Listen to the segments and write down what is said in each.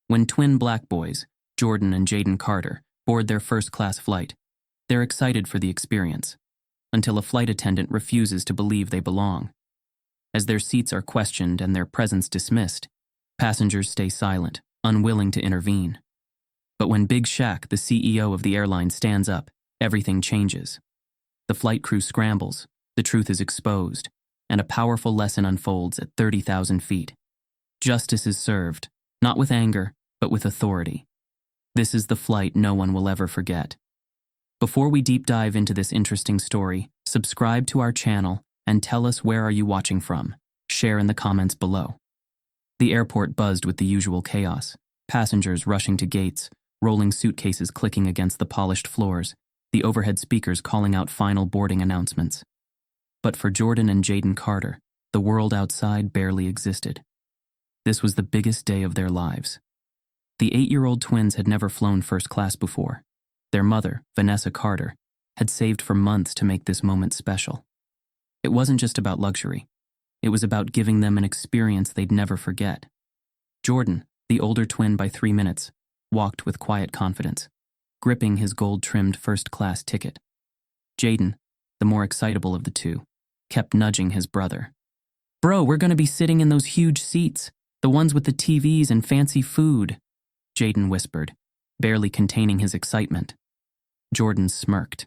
When twin black boys, Jordan and Jaden Carter, board their first-class flight, they're excited for the experience, until a flight attendant refuses to believe they belong. As their seats are questioned and their presence dismissed, passengers stay silent, unwilling to intervene. But when Big Shaq, the CEO of the airline, stands up, everything changes. The flight crew scrambles, the truth is exposed, and a powerful lesson unfolds at 30,000 feet. Justice is served, not with anger, but with authority. This is the flight no one will ever forget. Before we deep dive into this interesting story, subscribe to our channel and tell us where are you watching from. Share in the comments below. The airport buzzed with the usual chaos. Passengers rushing to gates, rolling suitcases clicking against the polished floors, the overhead speakers calling out final boarding announcements. But for Jordan and Jaden Carter, the world outside barely existed. This was the biggest day of their lives. The 8-year-old twins had never flown first class before. Their mother, Vanessa Carter, had saved for months to make this moment special. It wasn't just about luxury. It was about giving them an experience they'd never forget. Jordan, the older twin by 3 minutes, walked with quiet confidence, gripping his gold-trimmed first-class ticket. Jaden, the more excitable of the two, kept nudging his brother. "Bro, we're gonna be sitting in those huge seats, the ones with the TVs and fancy food," Jaden whispered, barely containing his excitement. Jordan smirked.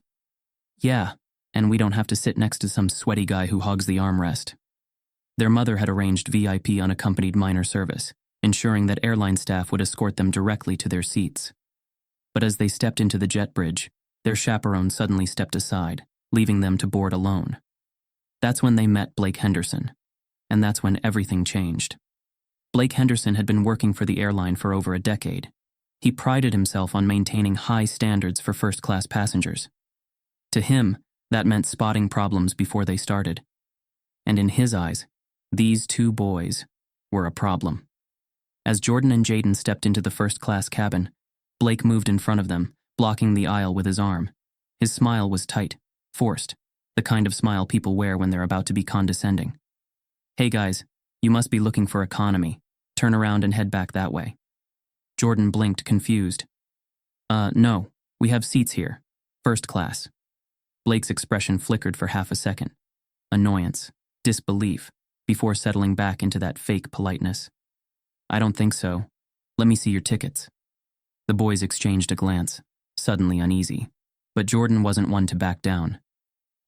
"Yeah, and we don't have to sit next to some sweaty guy who hogs the armrest." Their mother had arranged VIP unaccompanied minor service, ensuring that airline staff would escort them directly to their seats. But as they stepped into the jet bridge, their chaperone suddenly stepped aside, leaving them to board alone. That's when they met Blake Henderson, and that's when everything changed. Blake Henderson had been working for the airline for over a decade. He prided himself on maintaining high standards for first-class passengers. To him, that meant spotting problems before they started. And in his eyes, these two boys were a problem. As Jordan and Jaden stepped into the first-class cabin, Blake moved in front of them, blocking the aisle with his arm. His smile was tight, forced, the kind of smile people wear when they're about to be condescending. "Hey guys, you must be looking for economy. Turn around and head back that way." Jordan blinked, confused. No, we have seats here. First class." Blake's expression flickered for half a second. Annoyance, disbelief, before settling back into that fake politeness. "I don't think so. Let me see your tickets." The boys exchanged a glance, suddenly uneasy. But Jordan wasn't one to back down.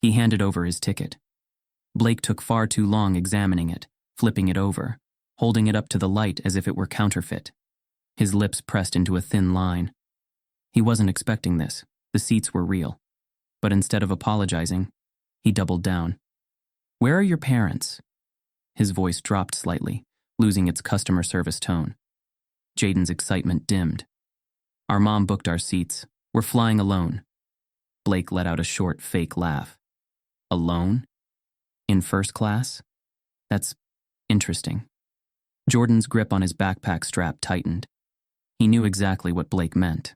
He handed over his ticket. Blake took far too long examining it, flipping it over, holding it up to the light as if it were counterfeit. His lips pressed into a thin line. He wasn't expecting this. The seats were real. But instead of apologizing, he doubled down. "Where are your parents?" His voice dropped slightly, losing its customer service tone. Jaden's excitement dimmed. "Our mom booked our seats. We're flying alone." Blake let out a short, fake laugh. "Alone? In first class? That's interesting." Jordan's grip on his backpack strap tightened. He knew exactly what Blake meant.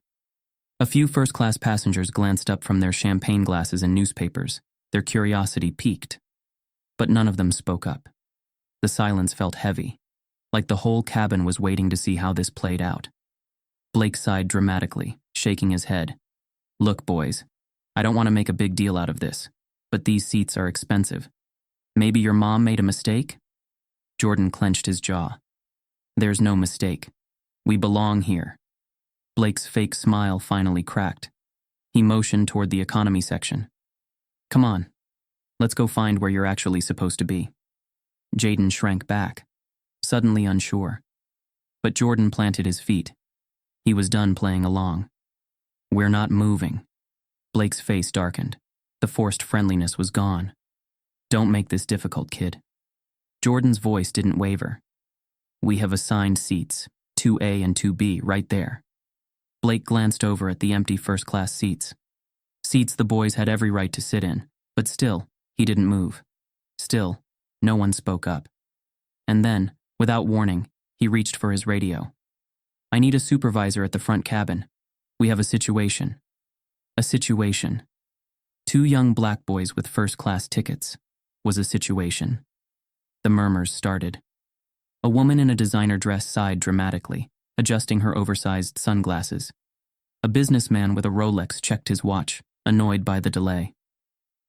A few first-class passengers glanced up from their champagne glasses and newspapers, their curiosity piqued. But none of them spoke up. The silence felt heavy, like the whole cabin was waiting to see how this played out. Blake sighed dramatically, shaking his head. "Look, boys, I don't want to make a big deal out of this, but these seats are expensive. Maybe your mom made a mistake?" Jordan clenched his jaw. "There's no mistake. We belong here." Blake's fake smile finally cracked. He motioned toward the economy section. "Come on, let's go find where you're actually supposed to be." Jaden shrank back, suddenly unsure. But Jordan planted his feet. He was done playing along. "We're not moving." Blake's face darkened. The forced friendliness was gone. "Don't make this difficult, kid." Jordan's voice didn't waver. "We have assigned seats, 2A and 2B, right there." Blake glanced over at the empty first-class seats. Seats the boys had every right to sit in, but still, he didn't move. Still, no one spoke up. And then, without warning, he reached for his radio. "I need a supervisor at the front cabin. We have a situation." A situation. 2 young black boys with first-class tickets was a situation. The murmurs started. A woman in a designer dress sighed dramatically, adjusting her oversized sunglasses. A businessman with a Rolex checked his watch, annoyed by the delay.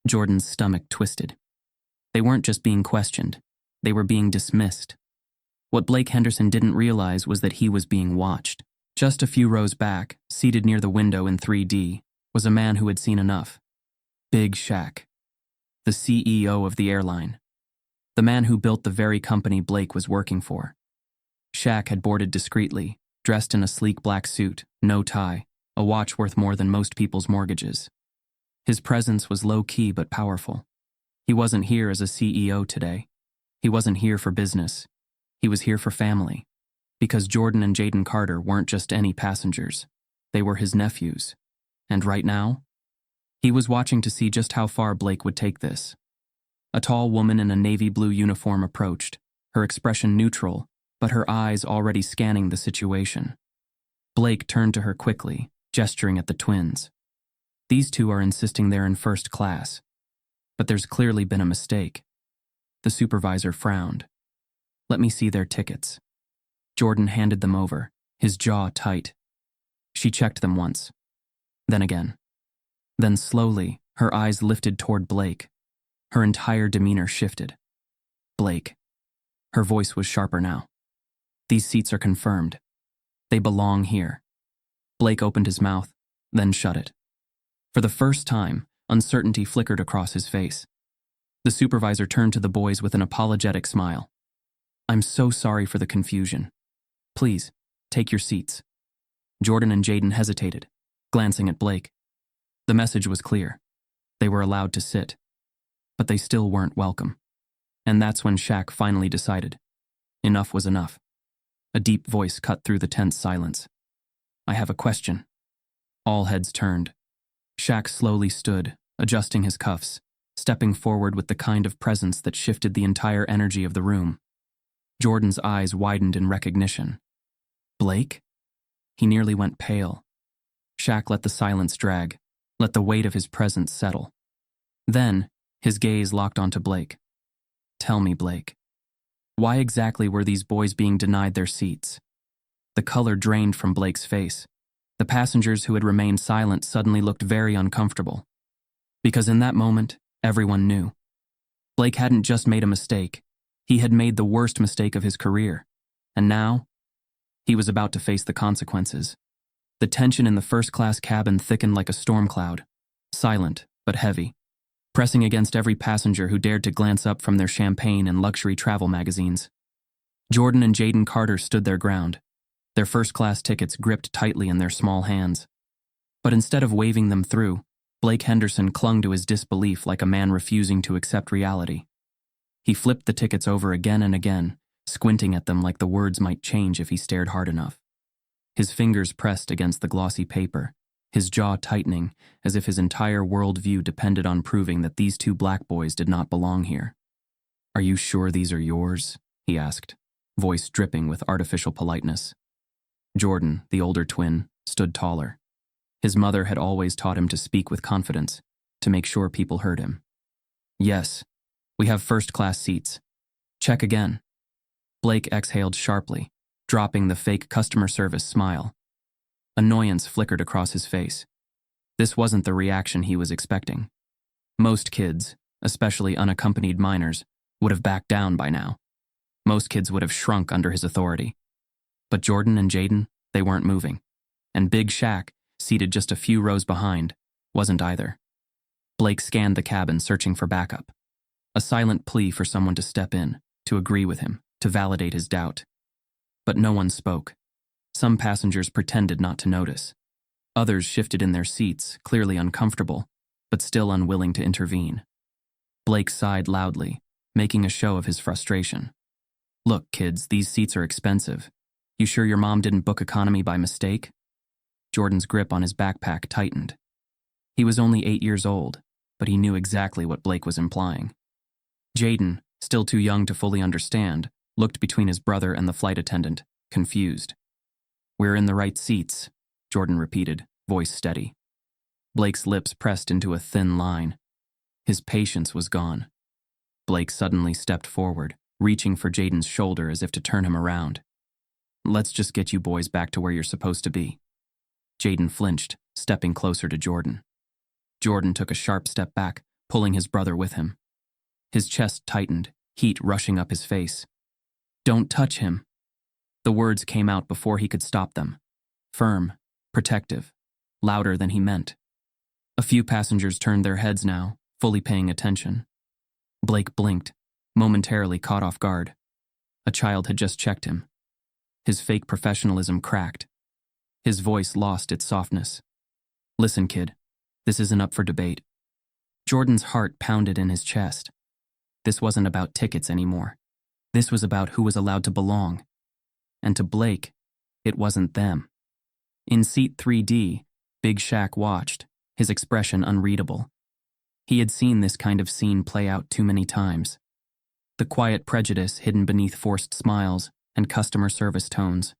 Jordan's stomach twisted. They weren't just being questioned, they were being dismissed. What Blake Henderson didn't realize was that he was being watched. Just a few rows back, seated near the window in 3D, was a man who had seen enough. Big Shaq, the CEO of the airline. The man who built the very company Blake was working for. Shaq had boarded discreetly, dressed in a sleek black suit, no tie, a watch worth more than most people's mortgages. His presence was low-key but powerful. He wasn't here as a CEO today. He wasn't here for business. He was here for family. Because Jordan and Jaden Carter weren't just any passengers. They were his nephews. And right now, he was watching to see just how far Blake would take this. A tall woman in a navy blue uniform approached, her expression neutral, but her eyes already scanning the situation. Blake turned to her quickly, gesturing at the twins. These two are insisting they're in first class. But there's clearly been a mistake. The supervisor frowned. Let me see their tickets. Jordan handed them over, his jaw tight. She checked them once. Then again. Then slowly, her eyes lifted toward Blake. Her entire demeanor shifted. Blake. Her voice was sharper now. These seats are confirmed. They belong here. Blake opened his mouth, then shut it. For the first time, uncertainty flickered across his face. The supervisor turned to the boys with an apologetic smile. I'm so sorry for the confusion. Please, take your seats. Jordan and Jaden hesitated, glancing at Blake. The message was clear. They were allowed to sit. But they still weren't welcome. And that's when Shaq finally decided. Enough was enough. A deep voice cut through the tense silence. I have a question. All heads turned. Shaq slowly stood, adjusting his cuffs, stepping forward with the kind of presence that shifted the entire energy of the room. Jordan's eyes widened in recognition. Blake? He nearly went pale. Shaq let the silence drag, let the weight of his presence settle. Then, his gaze locked onto Blake. Tell me, Blake. Why exactly were these boys being denied their seats? The color drained from Blake's face. The passengers who had remained silent suddenly looked very uncomfortable. Because in that moment, everyone knew. Blake hadn't just made a mistake. He had made the worst mistake of his career. And now, he was about to face the consequences. The tension in the first-class cabin thickened like a storm cloud, silent but heavy, pressing against every passenger who dared to glance up from their champagne and luxury travel magazines. Jordan and Jaden Carter stood their ground, their first-class tickets gripped tightly in their small hands. But instead of waving them through, Blake Henderson clung to his disbelief like a man refusing to accept reality. He flipped the tickets over again and again, squinting at them like the words might change if he stared hard enough. His fingers pressed against the glossy paper, his jaw tightening as if his entire worldview depended on proving that these two black boys did not belong here. Are you sure these are yours? He asked, voice dripping with artificial politeness. Jordan, the older twin, stood taller. His mother had always taught him to speak with confidence, to make sure people heard him. Yes, we have first-class seats. Check again. Blake exhaled sharply, dropping the fake customer service smile. Annoyance flickered across his face. This wasn't the reaction he was expecting. Most kids, especially unaccompanied minors, would have backed down by now. Most kids would have shrunk under his authority. But Jordan and Jaden, they weren't moving. And Big Shaq, seated just a few rows behind, wasn't either. Blake scanned the cabin, searching for backup. A silent plea for someone to step in, to agree with him, to validate his doubt. But no one spoke. Some passengers pretended not to notice. Others shifted in their seats, clearly uncomfortable, but still unwilling to intervene. Blake sighed loudly, making a show of his frustration. Look, kids, these seats are expensive. You sure your mom didn't book economy by mistake? Jordan's grip on his backpack tightened. He was only 8 years old, but he knew exactly what Blake was implying. Jaden, still too young to fully understand, looked between his brother and the flight attendant, confused. We're in the right seats, Jordan repeated, voice steady. Blake's lips pressed into a thin line. His patience was gone. Blake suddenly stepped forward, reaching for Jaden's shoulder as if to turn him around. Let's just get you boys back to where you're supposed to be. Jaden flinched, stepping closer to Jordan. Jordan took a sharp step back, pulling his brother with him. His chest tightened, heat rushing up his face. Don't touch him. The words came out before he could stop them. Firm, protective, louder than he meant. A few passengers turned their heads now, fully paying attention. Blake blinked, momentarily caught off guard. A child had just checked him. His fake professionalism cracked. His voice lost its softness. Listen, kid, this isn't up for debate. Jordan's heart pounded in his chest. This wasn't about tickets anymore. This was about who was allowed to belong. And to Blake, it wasn't them. In seat 3D, Big Shaq watched, his expression unreadable. He had seen this kind of scene play out too many times. The quiet prejudice hidden beneath forced smiles and customer service tones.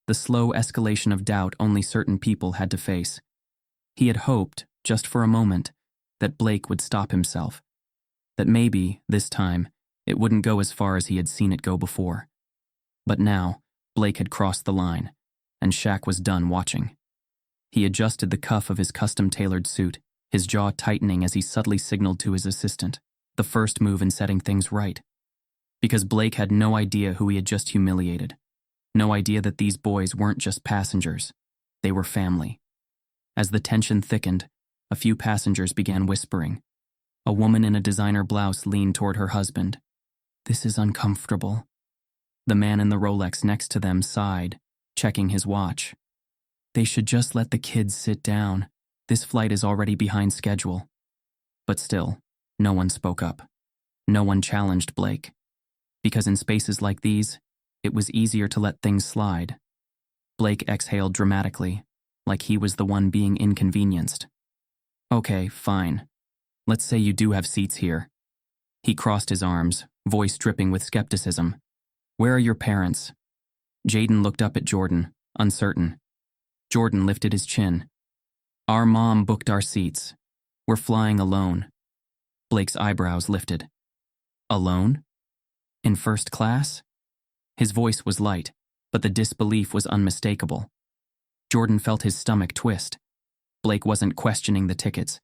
The slow escalation of doubt only certain people had to face. He had hoped, just for a moment, that Blake would stop himself. That maybe, this time, it wouldn't go as far as he had seen it go before. But now, Blake had crossed the line, and Shaq was done watching. He adjusted the cuff of his custom-tailored suit, his jaw tightening as he subtly signaled to his assistant, the first move in setting things right. Because Blake had no idea who he had just humiliated. No idea that these boys weren't just passengers. They were family. As the tension thickened, a few passengers began whispering. A woman in a designer blouse leaned toward her husband. This is uncomfortable. The man in the Rolex next to them sighed, checking his watch. They should just let the kids sit down. This flight is already behind schedule. But still, no one spoke up. No one challenged Blake. Because in spaces like these, it was easier to let things slide. Blake exhaled dramatically, like he was the one being inconvenienced. Okay, fine. Let's say you do have seats here. He crossed his arms, voice dripping with skepticism. Where are your parents? Jaden looked up at Jordan, uncertain. Jordan lifted his chin. Our mom booked our seats. We're flying alone. Blake's eyebrows lifted. Alone? In first class? His voice was light, but the disbelief was unmistakable. Jordan felt his stomach twist. Blake wasn't questioning the tickets.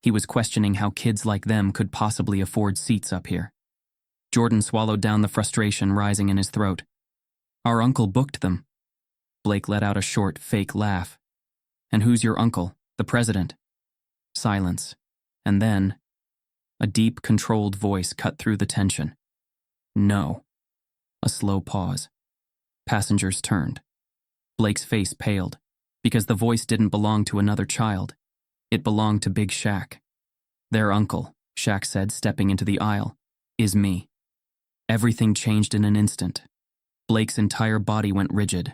He was questioning how kids like them could possibly afford seats up here. Jordan swallowed down the frustration rising in his throat. Our uncle booked them. Blake let out a short, fake laugh. And who's your uncle? The president? Silence. And then, a deep, controlled voice cut through the tension. No. A slow pause. Passengers turned. Blake's face paled, because the voice didn't belong to another child. It belonged to Big Shaq. Their uncle, Shaq said, stepping into the aisle, is me. Everything changed in an instant. Blake's entire body went rigid.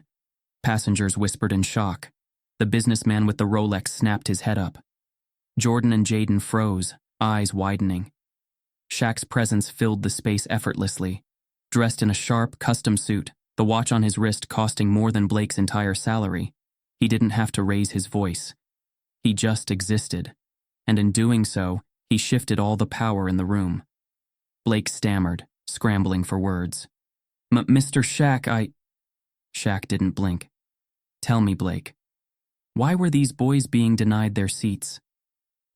Passengers whispered in shock. The businessman with the Rolex snapped his head up. Jordan and Jaden froze, eyes widening. Shaq's presence filled the space effortlessly. Dressed in a sharp, custom suit, the watch on his wrist costing more than Blake's entire salary, he didn't have to raise his voice. He just existed, and in doing so, he shifted all the power in the room. Blake stammered, scrambling for words. Mr. Shaq, Shaq didn't blink. Tell me, Blake. Why were these boys being denied their seats?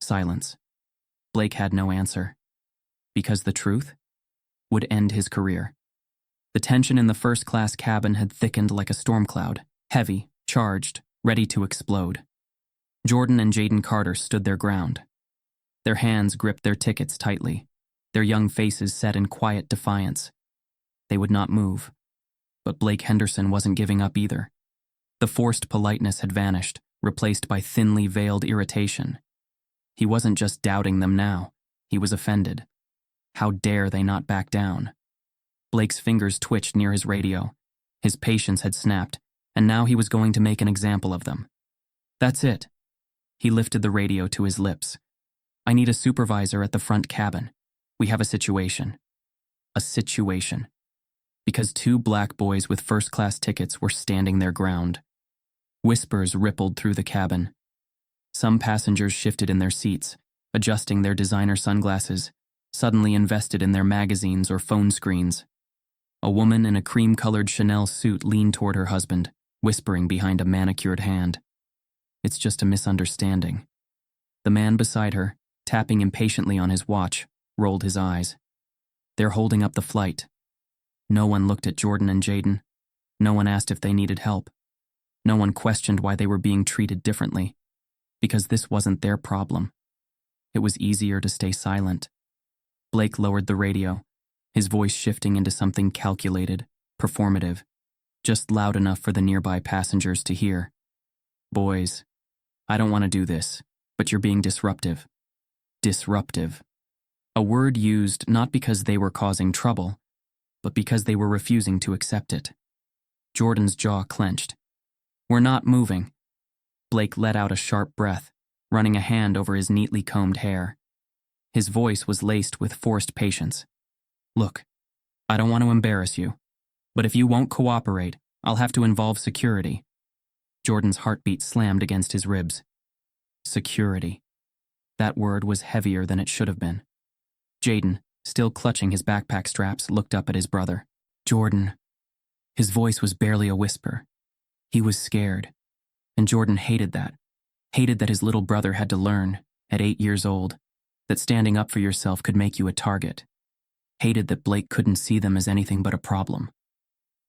Silence. Blake had no answer. Because the truth would end his career. The tension in the first-class cabin had thickened like a storm cloud, heavy, charged, ready to explode. Jordan and Jaden Carter stood their ground. Their hands gripped their tickets tightly, their young faces set in quiet defiance. They would not move. But Blake Henderson wasn't giving up either. The forced politeness had vanished, replaced by thinly veiled irritation. He wasn't just doubting them now, he was offended. How dare they not back down? Blake's fingers twitched near his radio. His patience had snapped, and now he was going to make an example of them. That's it. He lifted the radio to his lips. I need a supervisor at the front cabin. We have a situation. A situation. Because two black boys with first-class tickets were standing their ground. Whispers rippled through the cabin. Some passengers shifted in their seats, adjusting their designer sunglasses, suddenly invested in their magazines or phone screens. A woman in a cream-colored Chanel suit leaned toward her husband, whispering behind a manicured hand. "It's just a misunderstanding." The man beside her, tapping impatiently on his watch, rolled his eyes. "They're holding up the flight." No one looked at Jordan and Jaden. No one asked if they needed help. No one questioned why they were being treated differently, because this wasn't their problem. It was easier to stay silent. Blake lowered the radio, his voice shifting into something calculated, performative, just loud enough for the nearby passengers to hear. "Boys, I don't want to do this, but you're being disruptive." Disruptive. A word used not because they were causing trouble, but because they were refusing to accept it. Jordan's jaw clenched. "We're not moving." Blake let out a sharp breath, running a hand over his neatly combed hair. His voice was laced with forced patience. "Look, I don't want to embarrass you, but if you won't cooperate, I'll have to involve security." Jordan's heartbeat slammed against his ribs. Security. That word was heavier than it should have been. Jaden, still clutching his backpack straps, looked up at his brother. "Jordan." His voice was barely a whisper. He was scared, and Jordan hated that. Hated that his little brother had to learn, at 8 years old, that standing up for yourself could make you a target. Hated that Blake couldn't see them as anything but a problem.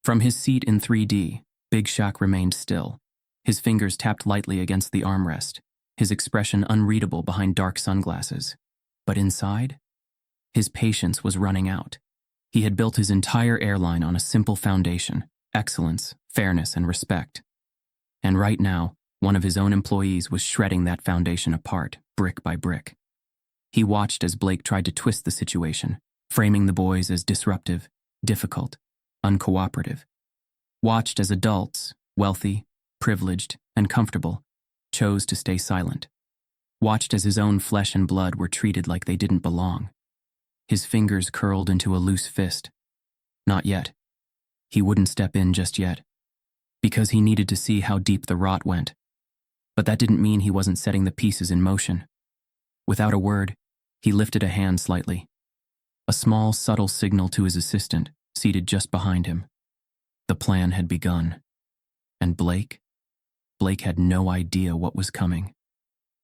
From his seat in 3D, Big Shaq remained still. His fingers tapped lightly against the armrest, his expression unreadable behind dark sunglasses. But inside, his patience was running out. He had built his entire airline on a simple foundation: excellence, fairness, and respect. And right now, one of his own employees was shredding that foundation apart, brick by brick. He watched as Blake tried to twist the situation, framing the boys as disruptive, difficult, uncooperative. Watched as adults, wealthy, privileged, and comfortable, chose to stay silent. Watched as his own flesh and blood were treated like they didn't belong. His fingers curled into a loose fist. Not yet. He wouldn't step in just yet, because he needed to see how deep the rot went. But that didn't mean he wasn't setting the pieces in motion. Without a word, he lifted a hand slightly. A small, subtle signal to his assistant, seated just behind him. The plan had begun. And Blake had no idea what was coming.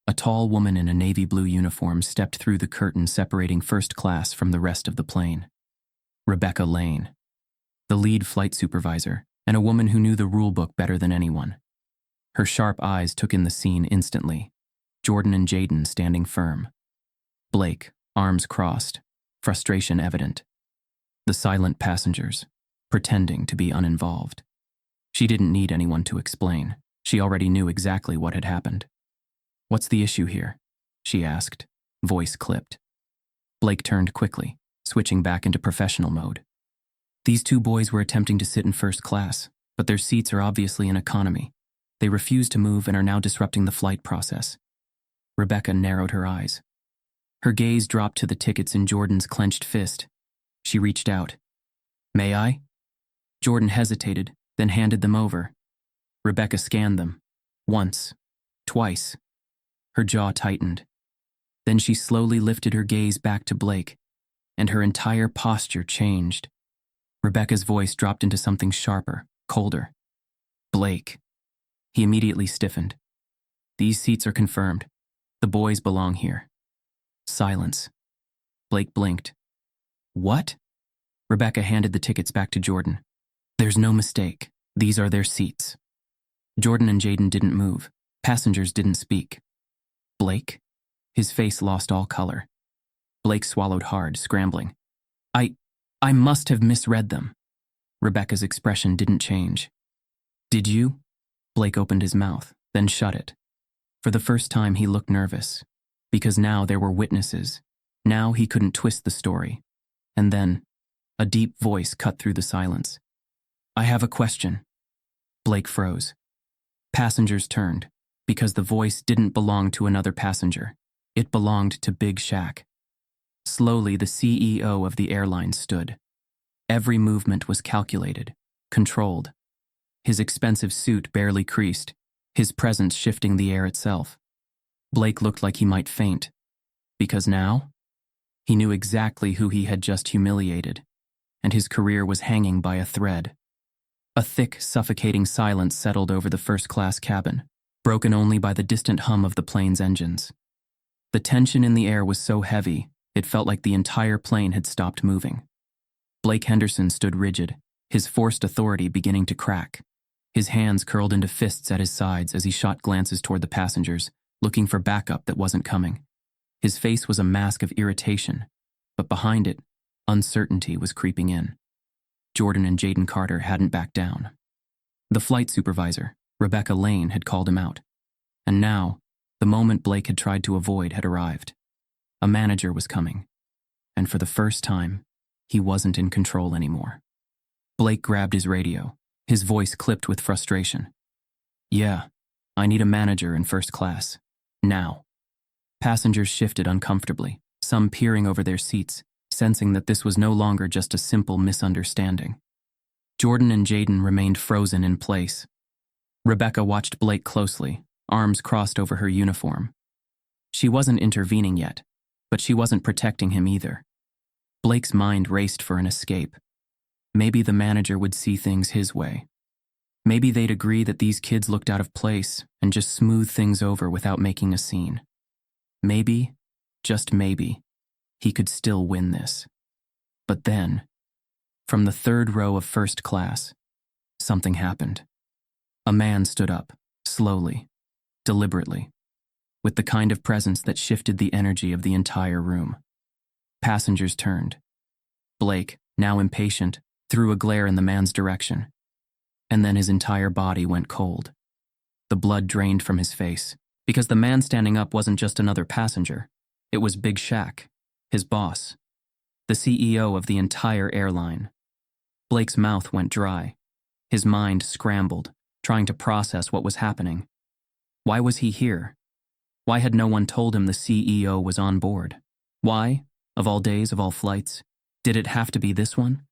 A tall woman in a navy blue uniform stepped through the curtain separating first class from the rest of the plane. Rebecca Lane, the lead flight supervisor, and a woman who knew the rule book better than anyone. Her sharp eyes took in the scene instantly. Jordan and Jaden standing firm. Blake, arms crossed, frustration evident. The silent passengers, pretending to be uninvolved. She didn't need anyone to explain. She already knew exactly what had happened. "What's the issue here?" she asked, voice clipped. Blake turned quickly, switching back into professional mode. "These two boys were attempting to sit in first class, but their seats are obviously in economy. They refuse to move and are now disrupting the flight process." Rebecca narrowed her eyes. Her gaze dropped to the tickets in Jordan's clenched fist. She reached out. "May I?" Jordan hesitated, then handed them over. Rebecca scanned them. Once. Twice. Her jaw tightened. Then she slowly lifted her gaze back to Blake, and her entire posture changed. Rebecca's voice dropped into something sharper, colder. "Blake." He immediately stiffened. "These seats are confirmed. The boys belong here." Silence. Blake blinked. "What?" Rebecca handed the tickets back to Jordan. "There's no mistake. These are their seats." Jordan and Jaden didn't move. Passengers didn't speak. "Blake?" His face lost all color. Blake swallowed hard, scrambling. I must have misread them." Rebecca's expression didn't change. "Did you?" Blake opened his mouth, then shut it. For the first time, he looked nervous, because now there were witnesses. Now he couldn't twist the story. And then, a deep voice cut through the silence. "I have a question." Blake froze. Passengers turned, because the voice didn't belong to another passenger. It belonged to Big Shaq. Slowly, the CEO of the airline stood. Every movement was calculated, controlled. His expensive suit barely creased, his presence shifting the air itself. Blake looked like he might faint, because now, he knew exactly who he had just humiliated, and his career was hanging by a thread. A thick, suffocating silence settled over the first-class cabin, broken only by the distant hum of the plane's engines. The tension in the air was so heavy, it felt like the entire plane had stopped moving. Blake Henderson stood rigid, his forced authority beginning to crack. His hands curled into fists at his sides as he shot glances toward the passengers, looking for backup that wasn't coming. His face was a mask of irritation, but behind it, uncertainty was creeping in. Jordan and Jaden Carter hadn't backed down. The flight supervisor, Rebecca Lane, had called him out. And now, the moment Blake had tried to avoid had arrived. A manager was coming. And for the first time, he wasn't in control anymore. Blake grabbed his radio, his voice clipped with frustration. "Yeah, I need a manager in first class. Now." Passengers shifted uncomfortably, some peering over their seats, sensing that this was no longer just a simple misunderstanding. Jordan and Jaden remained frozen in place. Rebecca watched Blake closely, arms crossed over her uniform. She wasn't intervening yet, but she wasn't protecting him either. Blake's mind raced for an escape. Maybe the manager would see things his way. Maybe they'd agree that these kids looked out of place and just smooth things over without making a scene. Maybe, just maybe, he could still win this. But then, from the third row of first class, something happened. A man stood up, slowly, deliberately, with the kind of presence that shifted the energy of the entire room. Passengers turned. Blake, now impatient, threw a glare in the man's direction. And then his entire body went cold. The blood drained from his face, because the man standing up wasn't just another passenger. It was Big Shaq, his boss, the CEO of the entire airline. Blake's mouth went dry. His mind scrambled, trying to process what was happening. Why was he here? Why had no one told him the CEO was on board? Why, of all days, of all flights, did it have to be this one?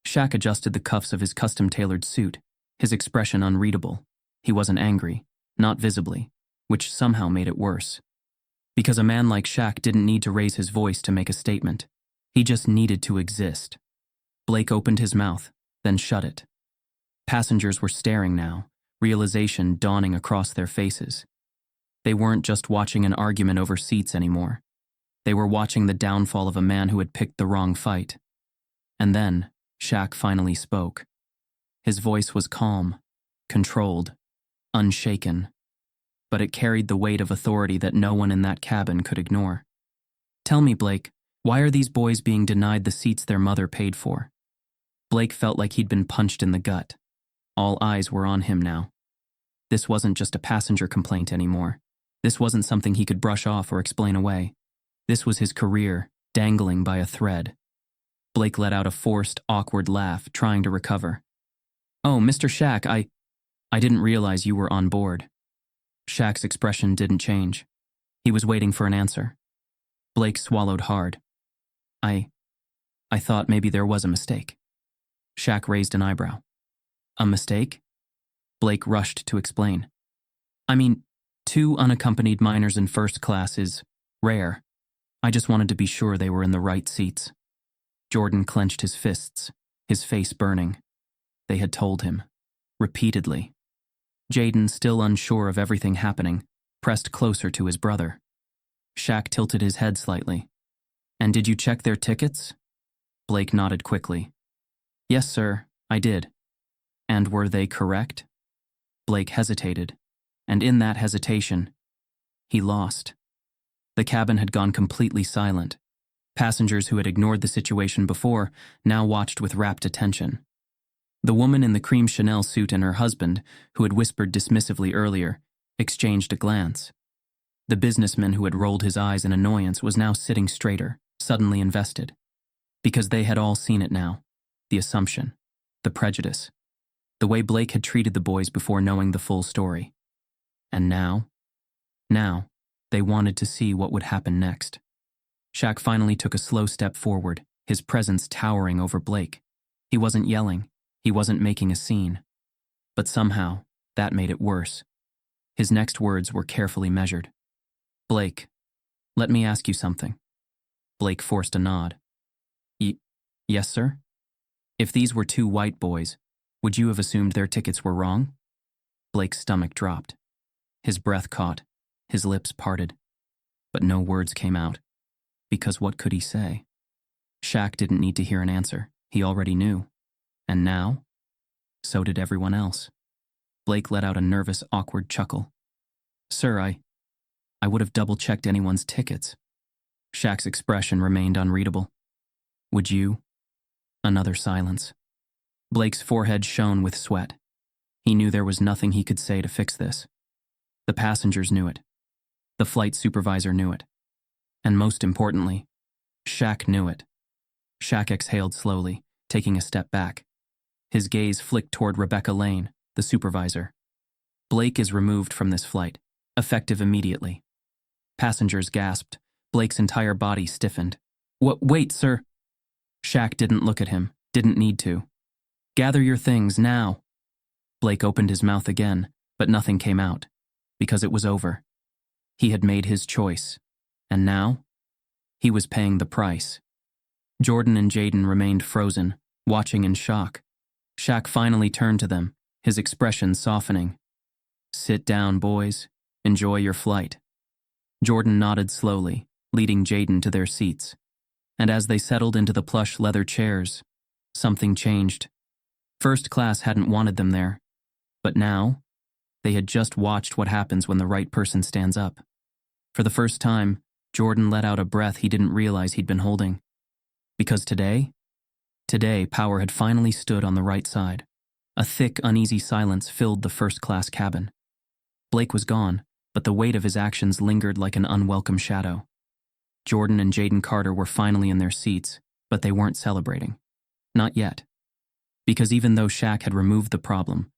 Shaq adjusted the cuffs of his custom-tailored suit, his expression unreadable. He wasn't angry, not visibly, which somehow made it worse. Because a man like Shaq didn't need to raise his voice to make a statement. He just needed to exist. Blake opened his mouth, then shut it. Passengers were staring now, realization dawning across their faces. They weren't just watching an argument over seats anymore. They were watching the downfall of a man who had picked the wrong fight. And then, Shaq finally spoke. His voice was calm, controlled, unshaken, but it carried the weight of authority that no one in that cabin could ignore. "Tell me, Blake, why are these boys being denied the seats their mother paid for?" Blake felt like he'd been punched in the gut. All eyes were on him now. This wasn't just a passenger complaint anymore. This wasn't something he could brush off or explain away. This was his career, dangling by a thread. Blake let out a forced, awkward laugh, trying to recover. "Oh, Mr. Shaq, I didn't realize you were on board." Shaq's expression didn't change. He was waiting for an answer. Blake swallowed hard. I thought maybe there was a mistake." Shaq raised an eyebrow. "A mistake?" Blake rushed to explain. "I mean, 2 unaccompanied minors in first class is rare. I just wanted to be sure they were in the right seats." Jordan clenched his fists, his face burning. They had told him. Repeatedly. Jaden, still unsure of everything happening, pressed closer to his brother. Shaq tilted his head slightly. "And did you check their tickets?" Blake nodded quickly. "Yes, sir, I did." "And were they correct?" Blake hesitated, and in that hesitation, he lost. The cabin had gone completely silent. Passengers who had ignored the situation before now watched with rapt attention. The woman in the cream Chanel suit and her husband, who had whispered dismissively earlier, exchanged a glance. The businessman who had rolled his eyes in annoyance was now sitting straighter, suddenly invested. Because they had all seen it now. The assumption. The prejudice. The way Blake had treated the boys before knowing the full story. And now, they wanted to see what would happen next. Shaq finally took a slow step forward, his presence towering over Blake. He wasn't yelling. He wasn't making a scene. But somehow, that made it worse. His next words were carefully measured. "Blake, let me ask you something." Blake forced a nod. Yes, sir?" If these were two white boys, would you have assumed their tickets were wrong? Blake's stomach dropped. His breath caught, his lips parted. But no words came out. Because what could he say? Shaq didn't need to hear an answer. He already knew. And now? So did everyone else. Blake let out a nervous, awkward chuckle. Sir, I would have double-checked anyone's tickets. Shaq's expression remained unreadable. Would you? Another silence. Blake's forehead shone with sweat. He knew there was nothing he could say to fix this. The passengers knew it. The flight supervisor knew it. And most importantly, Shaq knew it. Shaq exhaled slowly, taking a step back. His gaze flicked toward Rebecca Lane, the supervisor. Blake is removed from this flight, effective immediately. Passengers gasped. Blake's entire body stiffened. Wait, sir. Shaq didn't look at him, didn't need to. Gather your things, now. Blake opened his mouth again, but nothing came out, because it was over. He had made his choice, and now? He was paying the price. Jordan and Jaden remained frozen, watching in shock. Shaq finally turned to them, his expression softening. Sit down, boys. Enjoy your flight. Jordan nodded slowly, leading Jaden to their seats. And as they settled into the plush leather chairs, something changed. First class hadn't wanted them there. But now, they had just watched what happens when the right person stands up. For the first time, Jordan let out a breath he didn't realize he'd been holding. Because today, power had finally stood on the right side. A thick, uneasy silence filled the first-class cabin. Blake was gone, but the weight of his actions lingered like an unwelcome shadow. Jordan and Jaden Carter were finally in their seats, but they weren't celebrating. Not yet. Because even though Shaq had removed the problem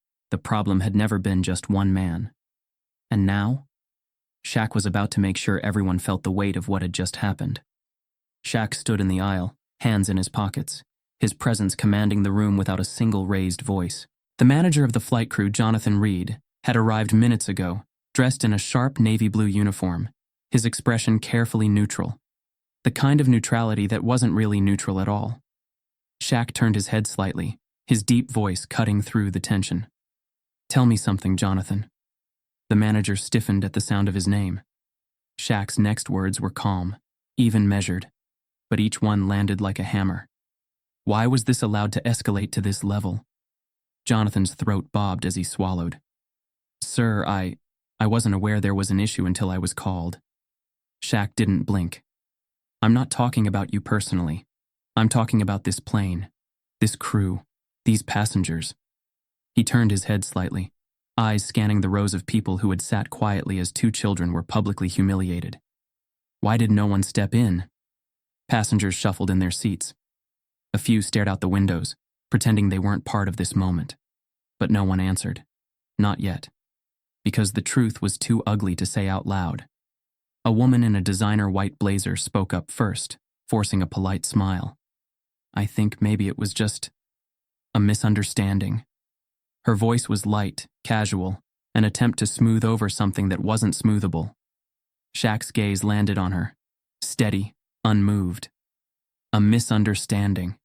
had never been just one man. And now, Shaq was about to make sure everyone felt the weight of what had just happened. Shaq stood in the aisle, hands in his pockets, his presence commanding the room without a single raised voice. The manager of the flight crew, Jonathan Reed, had arrived minutes ago, dressed in a sharp navy blue uniform, his expression carefully neutral. The kind of neutrality that wasn't really neutral at all. Shaq turned his head slightly, his deep voice cutting through the tension. Tell me something, Jonathan. The manager stiffened at the sound of his name. Shaq's next words were calm, even measured, but each one landed like a hammer. Why was this allowed to escalate to this level? Jonathan's throat bobbed as he swallowed. Sir, I wasn't aware there was an issue until I was called. Shaq didn't blink. I'm not talking about you personally. I'm talking about this plane, this crew, these passengers. He turned his head slightly, eyes scanning the rows of people who had sat quietly as two children were publicly humiliated. Why did no one step in? Passengers shuffled in their seats. A few stared out the windows, pretending they weren't part of this moment. But no one answered. Not yet. Because the truth was too ugly to say out loud. A woman in a designer white blazer spoke up first, forcing a polite smile. I think maybe it was just a misunderstanding. Her voice was light, casual, an attempt to smooth over something that wasn't smoothable. Shaq's gaze landed on her, steady, unmoved. A misunderstanding.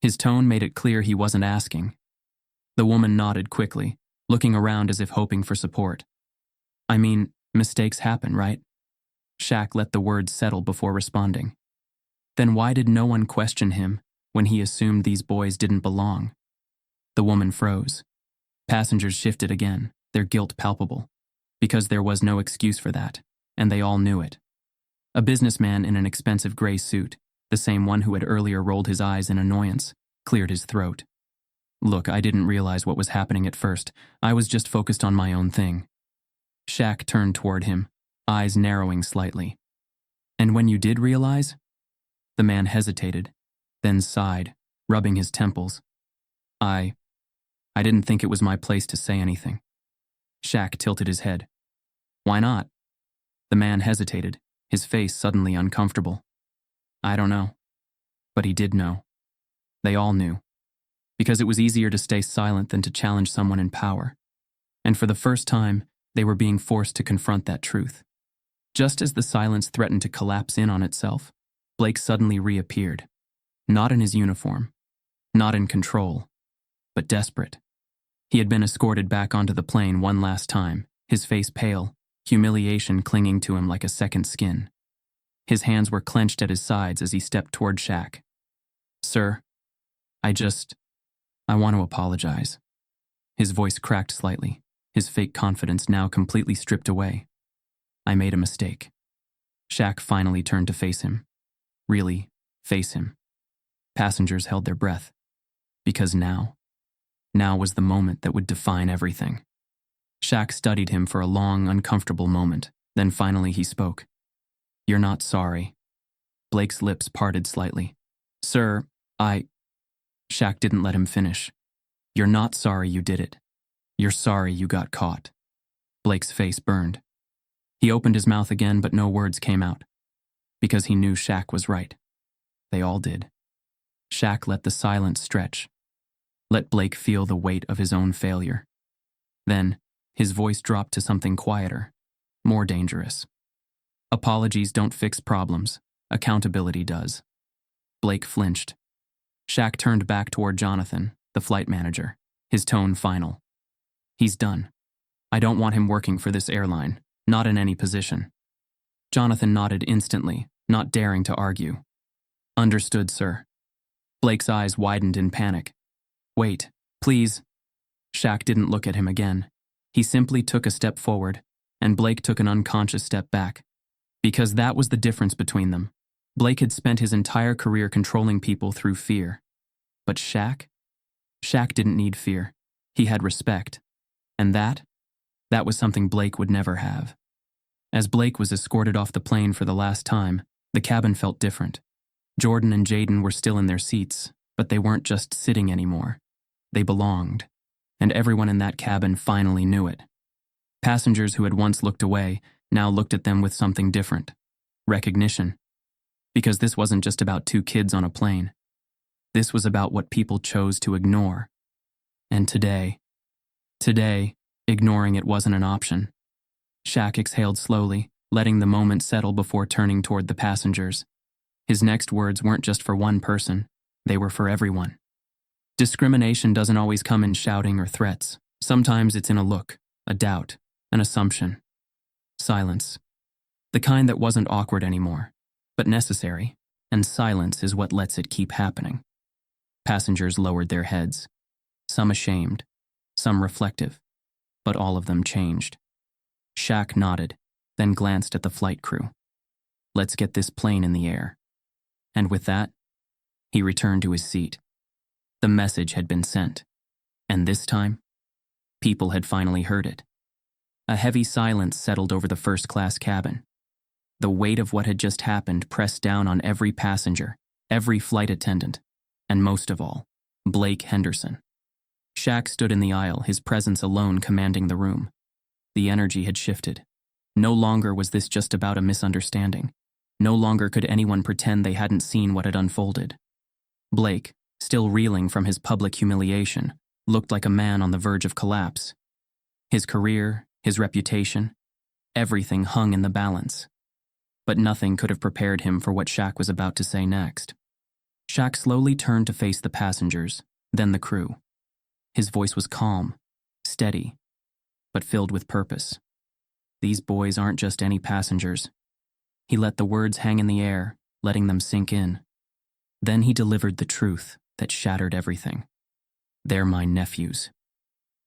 His tone made it clear he wasn't asking. The woman nodded quickly, looking around as if hoping for support. I mean, mistakes happen, right? Shaq let the words settle before responding. Then why did no one question him when he assumed these boys didn't belong? The woman froze. Passengers shifted again, their guilt palpable. Because there was no excuse for that, and they all knew it. A businessman in an expensive gray suit, the same one who had earlier rolled his eyes in annoyance, cleared his throat. Look, I didn't realize what was happening at first. I was just focused on my own thing. Shaq turned toward him, eyes narrowing slightly. And when you did realize? The man hesitated, then sighed, rubbing his temples. I didn't think it was my place to say anything. Shaq tilted his head. Why not? The man hesitated, his face suddenly uncomfortable. I don't know. But he did know. They all knew. Because it was easier to stay silent than to challenge someone in power. And for the first time, they were being forced to confront that truth. Just as the silence threatened to collapse in on itself, Blake suddenly reappeared. Not in his uniform, not in control, but desperate. He had been escorted back onto the plane one last time, his face pale, humiliation clinging to him like a second skin. His hands were clenched at his sides as he stepped toward Shaq. "Sir, I want to apologize." His voice cracked slightly, his fake confidence now completely stripped away. "I made a mistake." Shaq finally turned to face him. Really, face him. Passengers held their breath. Because now was the moment that would define everything. Shaq studied him for a long, uncomfortable moment, then finally he spoke. "You're not sorry." Blake's lips parted slightly. "Sir, Shaq didn't let him finish. "You're not sorry you did it. You're sorry you got caught." Blake's face burned. He opened his mouth again, but no words came out. Because he knew Shaq was right. They all did. Shaq let the silence stretch. Let Blake feel the weight of his own failure. Then, his voice dropped to something quieter, more dangerous. "Apologies don't fix problems. Accountability does." Blake flinched. Shaq turned back toward Jonathan, the flight manager, his tone final. "He's done. I don't want him working for this airline, not in any position." Jonathan nodded instantly, not daring to argue. "Understood, sir." Blake's eyes widened in panic. "Wait, please." Shaq didn't look at him again. He simply took a step forward, and Blake took an unconscious step back. Because that was the difference between them. Blake had spent his entire career controlling people through fear. But Shaq? Shaq didn't need fear. He had respect. And that was something Blake would never have. As Blake was escorted off the plane for the last time, the cabin felt different. Jordan and Jaden were still in their seats, but they weren't just sitting anymore. They belonged. And everyone in that cabin finally knew it. Passengers who had once looked away now looked at them with something different. Recognition. Because this wasn't just about two kids on a plane. This was about what people chose to ignore. And today, ignoring it wasn't an option. Shaq exhaled slowly, letting the moment settle before turning toward the passengers. His next words weren't just for one person, they were for everyone. Discrimination doesn't always come in shouting or threats. Sometimes it's in a look, a doubt, an assumption. Silence. The kind that wasn't awkward anymore, but necessary, and silence is what lets it keep happening. Passengers lowered their heads, some ashamed, some reflective, but all of them changed. Shaq nodded, then glanced at the flight crew. "Let's get this plane in the air." And with that, he returned to his seat. The message had been sent, and this time, people had finally heard it. A heavy silence settled over the first-class cabin. The weight of what had just happened pressed down on every passenger, every flight attendant, and most of all, Blake Henderson. Shaq stood in the aisle, his presence alone commanding the room. The energy had shifted. No longer was this just about a misunderstanding. No longer could anyone pretend they hadn't seen what had unfolded. Blake, still reeling from his public humiliation, looked like a man on the verge of collapse. His career, his reputation, everything hung in the balance. But nothing could have prepared him for what Shaq was about to say next. Shaq slowly turned to face the passengers, then the crew. His voice was calm, steady, but filled with purpose. These boys aren't just any passengers. He let the words hang in the air, letting them sink in. Then he delivered the truth that shattered everything. "They're my nephews."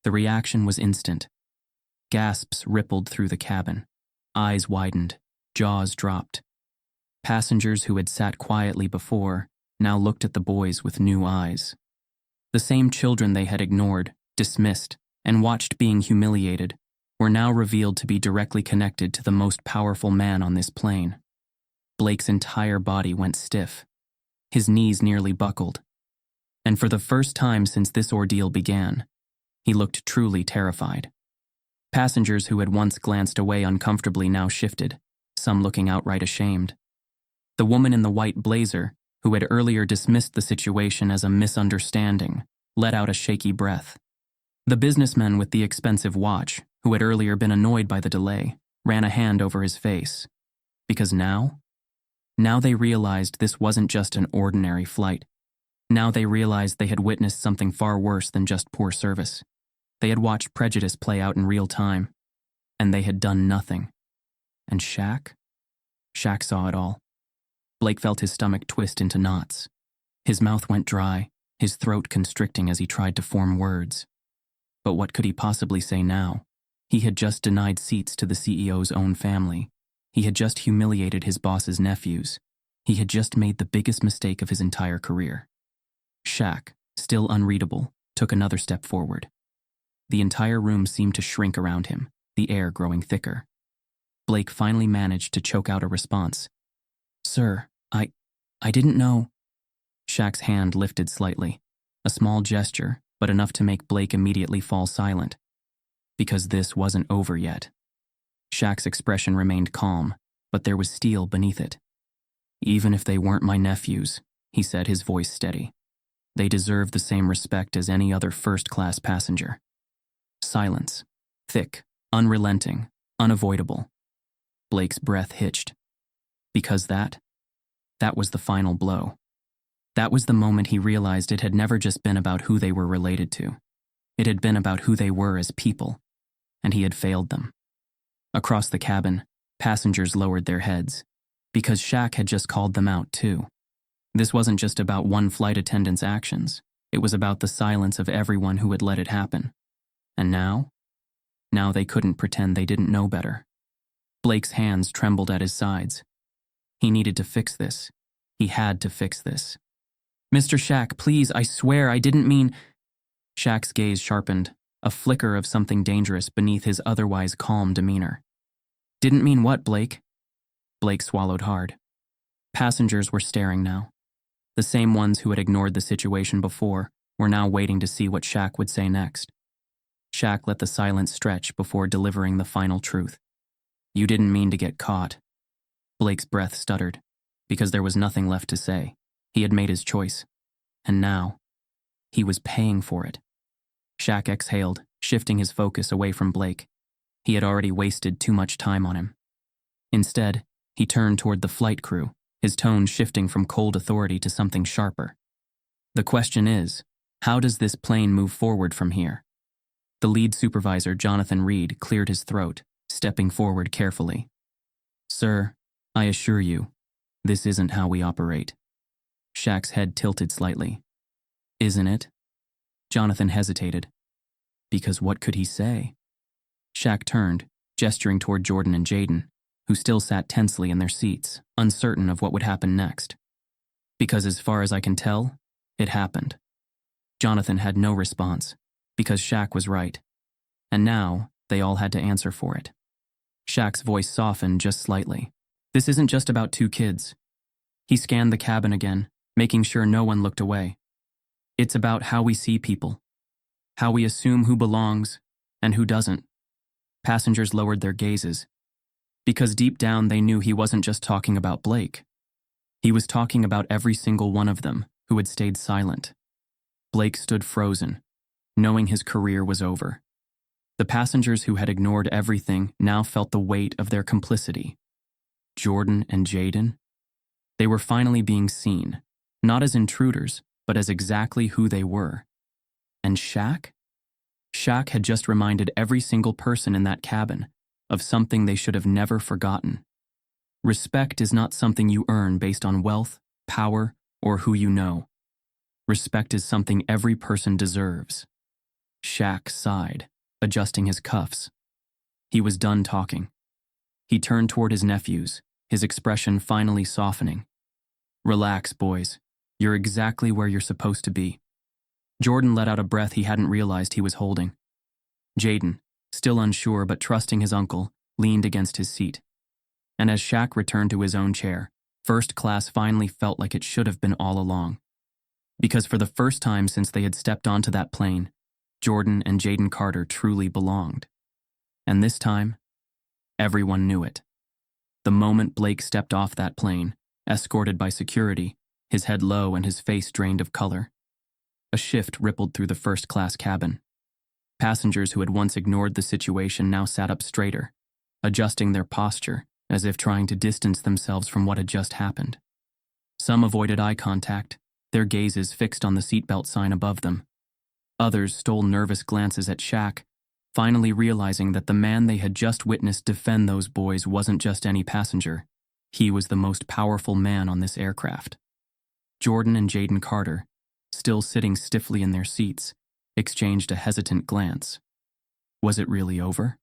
The reaction was instant. Gasps rippled through the cabin. Eyes widened, jaws dropped. Passengers who had sat quietly before now looked at the boys with new eyes. The same children they had ignored, dismissed, and watched being humiliated were now revealed to be directly connected to the most powerful man on this plane. Blake's entire body went stiff. His knees nearly buckled. And for the first time since this ordeal began, he looked truly terrified. Passengers who had once glanced away uncomfortably now shifted, some looking outright ashamed. The woman in the white blazer, who had earlier dismissed the situation as a misunderstanding, let out a shaky breath. The businessman with the expensive watch, who had earlier been annoyed by the delay, ran a hand over his face. Because now they realized this wasn't just an ordinary flight. Now they realized they had witnessed something far worse than just poor service. They had watched prejudice play out in real time, and they had done nothing. And Shaq? Shaq saw it all. Blake felt his stomach twist into knots. His mouth went dry, his throat constricting as he tried to form words. But what could he possibly say now? He had just denied seats to the CEO's own family. He had just humiliated his boss's nephews. He had just made the biggest mistake of his entire career. Shaq, still unreadable, took another step forward. The entire room seemed to shrink around him, the air growing thicker. Blake finally managed to choke out a response. "Sir, I didn't know." Shaq's hand lifted slightly, a small gesture, but enough to make Blake immediately fall silent. Because this wasn't over yet. Shaq's expression remained calm, but there was steel beneath it. "Even if they weren't my nephews," he said, his voice steady, "they deserve the same respect as any other first-class passenger." Silence. Thick, unrelenting, unavoidable. Blake's breath hitched. Because that was the final blow. That was the moment he realized it had never just been about who they were related to. It had been about who they were as people, and he had failed them. Across the cabin, passengers lowered their heads, because Shaq had just called them out too. This wasn't just about one flight attendant's actions. It was about the silence of everyone who had let it happen. And now? Now they couldn't pretend they didn't know better. Blake's hands trembled at his sides. He needed to fix this. He had to fix this. "Mr. Shaq, please, I swear I didn't mean..." Shaq's gaze sharpened, a flicker of something dangerous beneath his otherwise calm demeanor. "Didn't mean what, Blake?" Blake swallowed hard. Passengers were staring now. The same ones who had ignored the situation before were now waiting to see what Shaq would say next. Shaq let the silence stretch before delivering the final truth. "You didn't mean to get caught." Blake's breath stuttered, because there was nothing left to say. He had made his choice, and now, he was paying for it. Shaq exhaled, shifting his focus away from Blake. He had already wasted too much time on him. Instead, he turned toward the flight crew, his tone shifting from cold authority to something sharper. "The question is, how does this plane move forward from here?" The lead supervisor, Jonathan Reed, cleared his throat, stepping forward carefully. "Sir, I assure you, this isn't how we operate." Shaq's head tilted slightly. "Isn't it?" Jonathan hesitated. Because what could he say? Shaq turned, gesturing toward Jordan and Jaden, who still sat tensely in their seats, uncertain of what would happen next. "Because as far as I can tell, it happened." Jonathan had no response, because Shaq was right. And now, they all had to answer for it. Shaq's voice softened just slightly. "This isn't just about two kids." He scanned the cabin again, making sure no one looked away. "It's about how we see people. How we assume who belongs and who doesn't." Passengers lowered their gazes, because deep down they knew he wasn't just talking about Blake. He was talking about every single one of them who had stayed silent. Blake stood frozen, knowing his career was over. The passengers who had ignored everything now felt the weight of their complicity. Jordan and Jaden? They were finally being seen, not as intruders, but as exactly who they were. And Shaq? Shaq had just reminded every single person in that cabin of something they should have never forgotten. Respect is not something you earn based on wealth, power, or who you know. Respect is something every person deserves. Shaq sighed, adjusting his cuffs. He was done talking. He turned toward his nephews, his expression finally softening. "Relax, boys. You're exactly where you're supposed to be." Jordan let out a breath he hadn't realized he was holding. Jaden, still unsure but trusting his uncle, leaned against his seat. And as Shaq returned to his own chair, first class finally felt like it should have been all along. Because for the first time since they had stepped onto that plane, Jordan and Jaden Carter truly belonged. And this time, everyone knew it. The moment Blake stepped off that plane, escorted by security, his head low and his face drained of color, a shift rippled through the first-class cabin. Passengers who had once ignored the situation now sat up straighter, adjusting their posture as if trying to distance themselves from what had just happened. Some avoided eye contact, their gazes fixed on the seatbelt sign above them. Others stole nervous glances at Shaq, finally realizing that the man they had just witnessed defend those boys wasn't just any passenger. He was the most powerful man on this aircraft. Jordan and Jaden Carter, still sitting stiffly in their seats, exchanged a hesitant glance. Was it really over?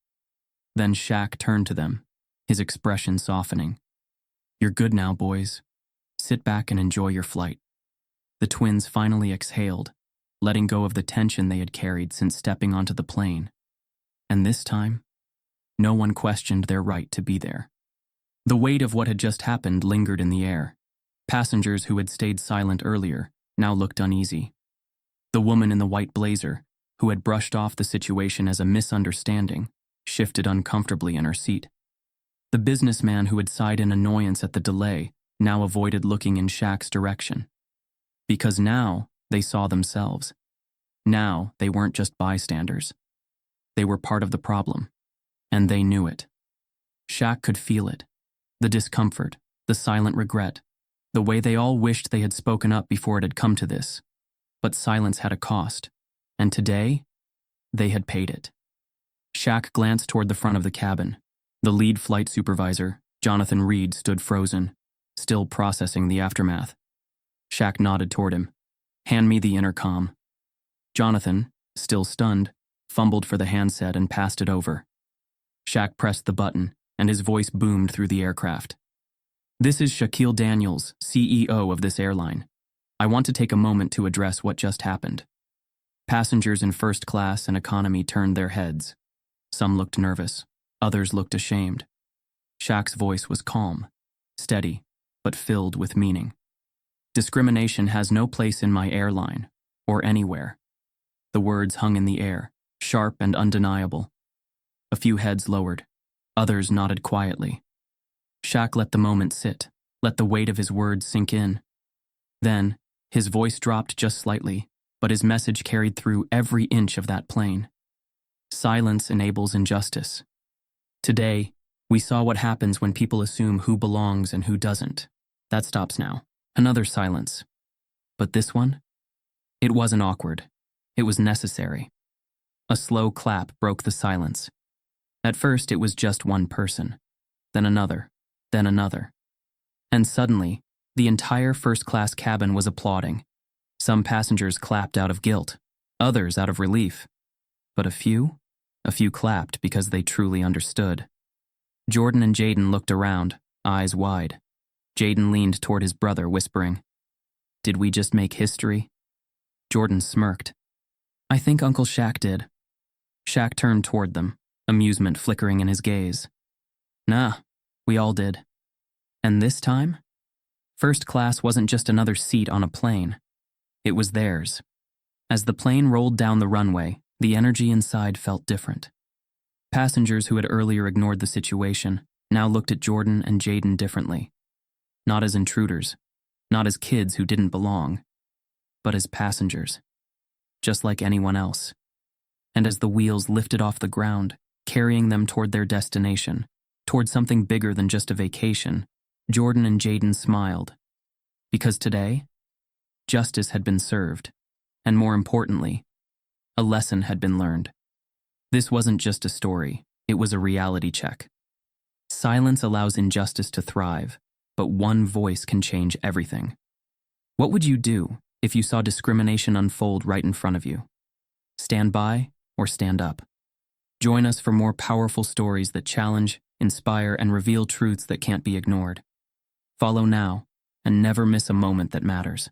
Then Shaq turned to them, his expression softening. "You're good now, boys. Sit back and enjoy your flight." The twins finally exhaled, letting go of the tension they had carried since stepping onto the plane. And this time, no one questioned their right to be there. The weight of what had just happened lingered in the air. Passengers who had stayed silent earlier now looked uneasy. The woman in the white blazer, who had brushed off the situation as a misunderstanding, shifted uncomfortably in her seat. The businessman who had sighed in annoyance at the delay now avoided looking in Shaq's direction. Because now they saw themselves. Now they weren't just bystanders. They were part of the problem, and they knew it. Shaq could feel it. The discomfort, the silent regret, the way they all wished they had spoken up before it had come to this. But silence had a cost, and today, they had paid it. Shaq glanced toward the front of the cabin. The lead flight supervisor, Jonathan Reed, stood frozen, still processing the aftermath. Shaq nodded toward him. "Hand me the intercom." Jonathan, still stunned, fumbled for the handset and passed it over. Shaq pressed the button, and his voice boomed through the aircraft. "This is Shaquille Daniels, CEO of this airline. I want to take a moment to address what just happened." Passengers in first class and economy turned their heads. Some looked nervous, others looked ashamed. Shaq's voice was calm, steady, but filled with meaning. "Discrimination has no place in my airline, or anywhere." The words hung in the air, sharp and undeniable. A few heads lowered, others nodded quietly. Shaq let the moment sit, let the weight of his words sink in. Then, his voice dropped just slightly, but his message carried through every inch of that plane. Silence enables injustice. Today, we saw what happens when people assume who belongs and who doesn't. That stops now. Another silence. But this one? It wasn't awkward. It was necessary. A slow clap broke the silence. At first, it was just one person, then another, then another. And suddenly, the entire first-class cabin was applauding. Some passengers clapped out of guilt, others out of relief. But a few clapped because they truly understood. Jordan and Jaden looked around, eyes wide. Jaden leaned toward his brother, whispering, "Did we just make history?" Jordan smirked. "I think Uncle Shaq did." Shaq turned toward them, amusement flickering in his gaze. "Nah, we all did." And this time, first class wasn't just another seat on a plane. It was theirs. As the plane rolled down the runway, the energy inside felt different. Passengers who had earlier ignored the situation now looked at Jordan and Jaden differently. Not as intruders, not as kids who didn't belong, but as passengers, just like anyone else. And as the wheels lifted off the ground, carrying them toward their destination, toward something bigger than just a vacation, Jordan and Jaden smiled. Because today, justice had been served, and more importantly, a lesson had been learned. This wasn't just a story, it was a reality check. Silence allows injustice to thrive, but one voice can change everything. What would you do if you saw discrimination unfold right in front of you? Stand by or stand up? Join us for more powerful stories that challenge, inspire, and reveal truths that can't be ignored. Follow now, and never miss a moment that matters.